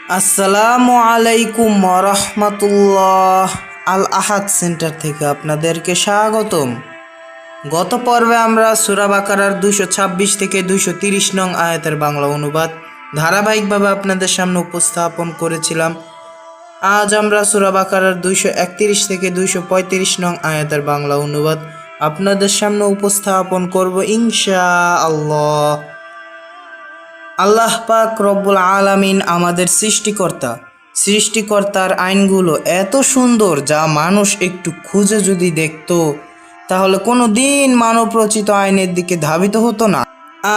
আসসালামু আলাইকুম রহমতুল্লাহ। আল আহাদ সেন্টার থেকে আপনাদেরকে স্বাগতম। গত পর্বে আমরা সূরা বাকারার 226 থেকে 230 নং আয়াতের বাংলা অনুবাদ ধারাবাহিকভাবে আপনাদের সামনে উপস্থাপন করেছিলাম। আজ আমরা সূরা বাকারার 231 থেকে 235 নং আয়াতের বাংলা অনুবাদ আপনাদের সামনে উপস্থাপন করব ইনশাআল্লাহ। আল্লাহ পাক রব্বুল আলামিন আমাদের সৃষ্টিকর্তার আইনগুলো এত সুন্দর যা মানুষ একটু খুঁজে যদি দেখত তাহলে কোনো দিন মানব রচিত আইনের দিকে ধাবিত হতো না।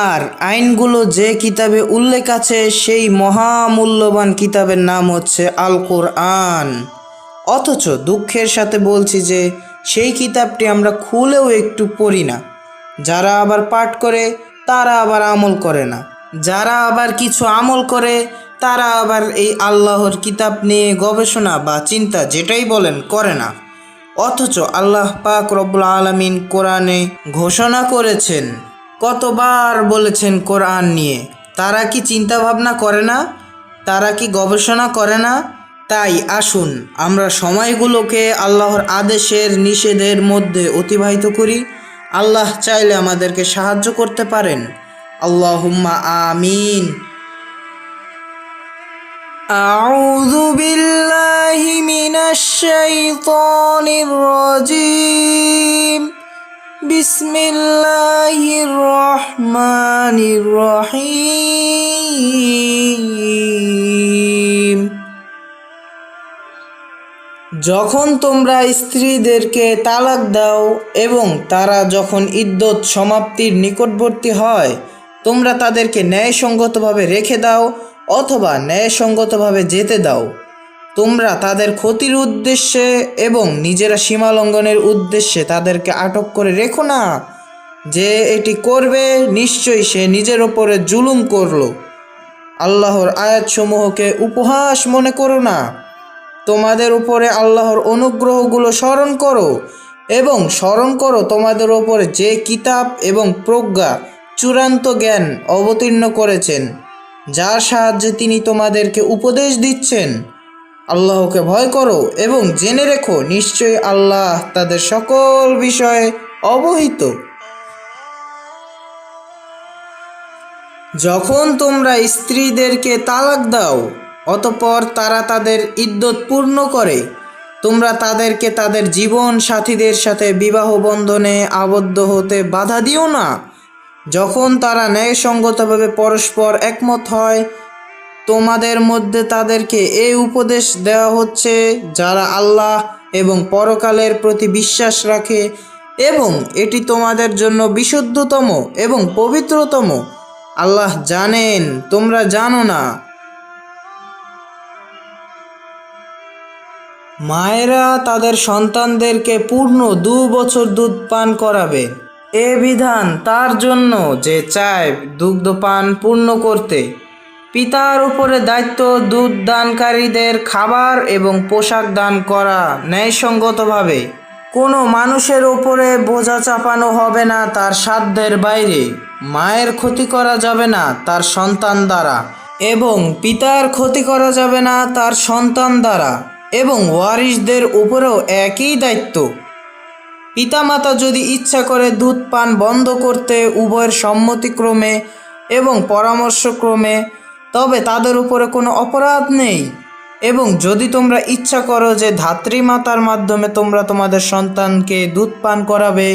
আর আইনগুলো যে কিতাবে উল্লেখ আছে সেই মহামূল্যবান কিতাবের নাম হচ্ছে আল কোরআন। অথচ দুঃখের সাথে বলছি যে সেই কিতাবটি আমরা খুলেও একটু পড়ি না। যারা আবার পাঠ করে তারা আবার আমল করে না, যারা আবার কিছু আমল করে তারা আবার এই আল্লাহর কিতাব নিয়ে গবেষণা বা চিন্তা যেটাই বলেন করে না। অথচ আল্লাহ পাক রব্বুল আলামিন কোরআনে ঘোষণা করেছেন, কতবার বলেছেন কোরআন নিয়ে। তারা কি চিন্তা ভাবনা করে না? তারা কি গবেষণা করে না? তাই আসুন আমরা সময়গুলোকে আল্লাহর আদেশের নিষেধের মধ্যে অতিবাহিত করি। আল্লাহ চাইলে আমাদেরকে সাহায্য করতে পারেন। আল্লাহুম্মা আমিন। আউযু বিল্লাহি মিনাশ শাইতানির রাজীম। বিসমিল্লাহির রহমানির রহিম। যখন তোমরা স্ত্রীদেরকে তালাক দাও এবং তারা যখন ইদ্যত সমাপ্তির নিকটবর্তী হয়, তোমরা তাদেরকে ন্যায়সঙ্গতভাবে রেখে দাও অথবা ন্যায়সঙ্গতভাবে যেতে দাও। তোমরা তাদের ক্ষতির উদ্দেশ্যে এবং নিজেরা সীমালঙ্ঘনের উদ্দেশ্যে তাদেরকে আটক করে রেখো না। যে এটি করবে নিশ্চয়ই সে নিজের ওপরে জুলুম করল। আল্লাহর আয়াতসমূহকে উপহাস মনে করো না। তোমাদের উপরে আল্লাহর অনুগ্রহগুলো স্মরণ করো এবং স্মরণ করো তোমাদের ওপরে যে কিতাব এবং প্রজ্ঞা চূড়ান্ত জ্ঞান অবতীর্ণ করেছেন, যার সাহায্যে তিনি তোমাদেরকে উপদেশ দিচ্ছেন। আল্লাহকে ভয় করো এবং জেনে রেখো নিশ্চয়ই আল্লাহ তাদের সকল বিষয়ে অবহিত। যখন তোমরা স্ত্রীদেরকে তালাক দাও অতঃপর তারা তাদের ইদ্যত পূর্ণ করে, তোমরা তাদেরকে তাদের জীবন সাথীদের সাথে বিবাহ বন্ধনে আবদ্ধ হতে বাধা দিও না যখন তারা ন্যায়সঙ্গতভাবে পরস্পর একমত হয়। তোমাদের মধ্যে তাদেরকে এই উপদেশ দেওয়া হচ্ছে যারা আল্লাহ এবং পরকালের প্রতি বিশ্বাস রাখে, এবং এটি তোমাদের জন্য বিশুদ্ধতম এবং পবিত্রতম। আল্লাহ জানেন তোমরা জানো না। মায়েরা তাদের সন্তানদেরকে পূর্ণ 2 বছর দুধ পান করাবে। এ বিধান তার জন্য যে চায় দুগ্ধপান পূর্ণ করতে। পিতার উপরে দায়িত্ব দুধ দানকারীদের খাবার এবং পোশাক দান করা ন্যায়সঙ্গতভাবে। কোনো মানুষের ওপরে বোঝা চাপানো হবে না তার সাধ্যের বাইরে। মায়ের ক্ষতি করা যাবে না তার সন্তান দ্বারা, এবং পিতার ক্ষতি করা যাবে না তার সন্তান দ্বারা, এবং ওয়ারিসদের উপরেও একই দায়িত্ব। পিতামাতা যদি ইচ্ছা করে দুধ পান বন্ধ করতে উভয়ের সম্মতিক্রমে এবং পরামর্শক্রমে, তবে তাদের উপরে কোনো অপরাধ নেই। এবং যদি তোমরা ইচ্ছা করো যে ধাত্রীমাতার মাধ্যমে তোমরা তোমাদের সন্তানকে দুধ পান করাবে,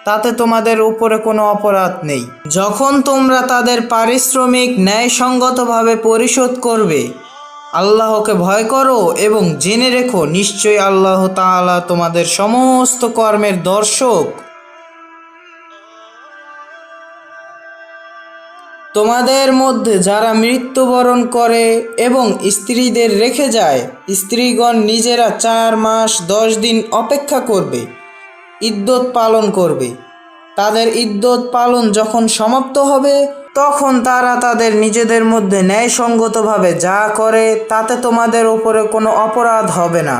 তাতে তোমাদের উপরে কোনো অপরাধ নেই, যখন তোমরা তাদের পারিশ্রমিক ন্যায়সঙ্গতভাবে পরিশোধ করবে। আল্লাহকে ভয় করো এবং জেনে রেখো নিশ্চয়ই আল্লাহ তাআলা তোমাদের সমস্ত কর্মের দর্শক। তোমাদের মধ্যে যারা মৃত্যুবরণ করে এবং স্ত্রীদের রেখে যায়, স্ত্রীগণ নিজেরা 4 মাস 10 দিন অপেক্ষা করবে, ইদ্যত পালন করবে। তাদের ইদ্যত পালন যখন সমাপ্ত হবে তখন তারা তাদের নিজেদের মধ্যে ন্যায়সঙ্গতভাবে যা করে তাতে তোমাদের উপরে কোনো অপরাধ হবে না,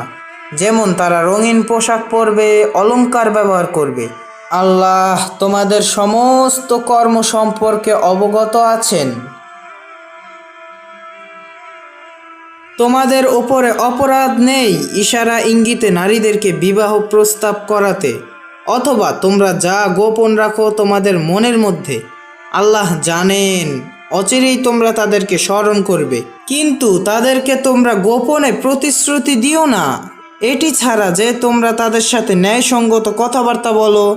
যেমন তারা রঙিন পোশাক পরবে, অলংকার ব্যবহার করবে। আল্লাহ তোমাদের সমস্ত কর্ম সম্পর্কে অবগত আছেন। তোমাদের ওপরে অপরাধ নেই ইশারা ইঙ্গিতে নারীদেরকে বিবাহ প্রস্তাব করাতে, অথবা তোমরা যা গোপন রাখো তোমাদের মনের মধ্যে আল্লাহ জানেন। অচিরেই তোমরা তাদেরকে স্মরণ করবে, কিন্তু তাদেরকে তোমরা গোপনে প্রতিশ্রুতি দিও না এটি ছাড়া যে তোমরা তাদের সাথে ন্যায়সঙ্গত কথাবার্তা বলো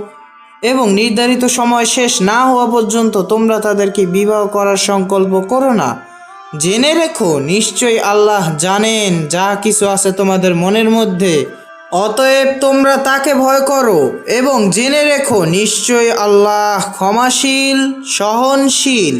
এবং নির্ধারিত সময় শেষ না হওয়া পর্যন্ত তোমরা তাদেরকে বিবাহ করার সংকল্প করো না। জেনে রেখো নিশ্চয়ই আল্লাহ জানেন যা কিছু আছে তোমাদের মনের মধ্যে। অতএব তোমরা তাকে ভয় করো এবং জেনে রেখো নিশ্চয়ই আল্লাহ ক্ষমাশীল সহনশীল।